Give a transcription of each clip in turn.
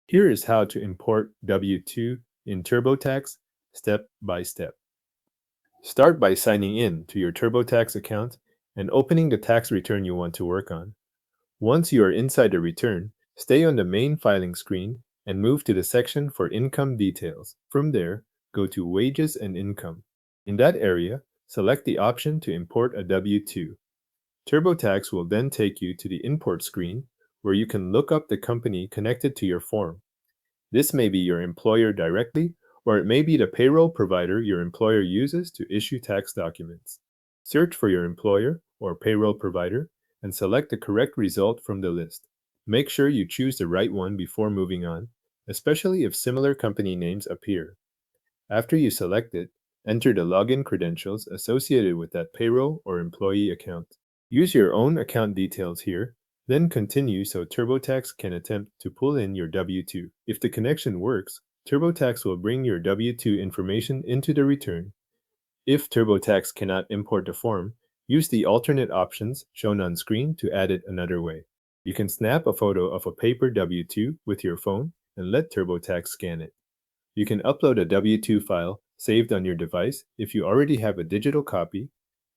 Here is how to import W-2 in TurboTax step by step. Start by signing in to your TurboTax account and opening the tax return you want to work on. Once you are inside the return, stay on the main filing screen and move to the section for income details. From there, go to Wages and Income. In that area, select the option to import a W-2. TurboTax will then take you to the import screen where you can look up the company connected to your form. This may be your employer directly, or it may be the payroll provider your employer uses to issue tax documents. Search for your employer or payroll provider and select the correct result from the list. Make sure you choose the right one before moving on, especially if similar company names appear. After you select it, enter the login credentials associated with that payroll or employee account. Use your own account details here, then continue so TurboTax can attempt to pull in your W-2. If the connection works, TurboTax will bring your W-2 information into the return. If TurboTax cannot import the form, use the alternate options shown on screen to add it another way. You can snap a photo of a paper W-2 with your phone and let TurboTax scan it. You can upload a W-2 file saved on your device if you already have a digital copy.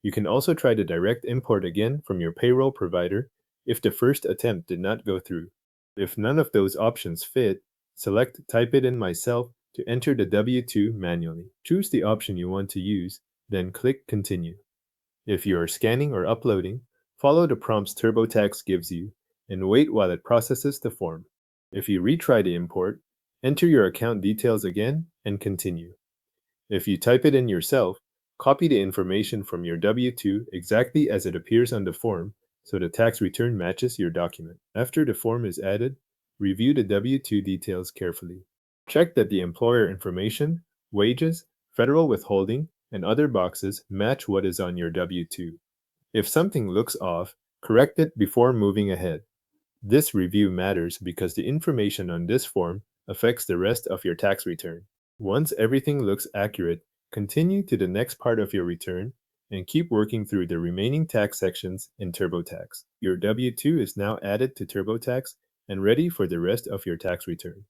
You can also try to direct import again from your payroll provider if the first attempt did not go through. If none of those options fit, select Type it in myself to enter the W-2 manually. Choose the option you want to use, then click Continue. If you are scanning or uploading, follow the prompts TurboTax gives you and wait while it processes the form. If you retry the import, enter your account details again and continue. If you type it in yourself, copy the information from your W-2 exactly as it appears on the form so the tax return matches your document. After the form is added, review the W-2 details carefully. Check that the employer information, wages, federal withholding, and other boxes match what is on your W-2. If something looks off, correct it before moving ahead. This review matters because the information on this form affects the rest of your tax return. Once everything looks accurate, continue to the next part of your return and keep working through the remaining tax sections in TurboTax. Your W-2 is now added to TurboTax and ready for the rest of your tax return.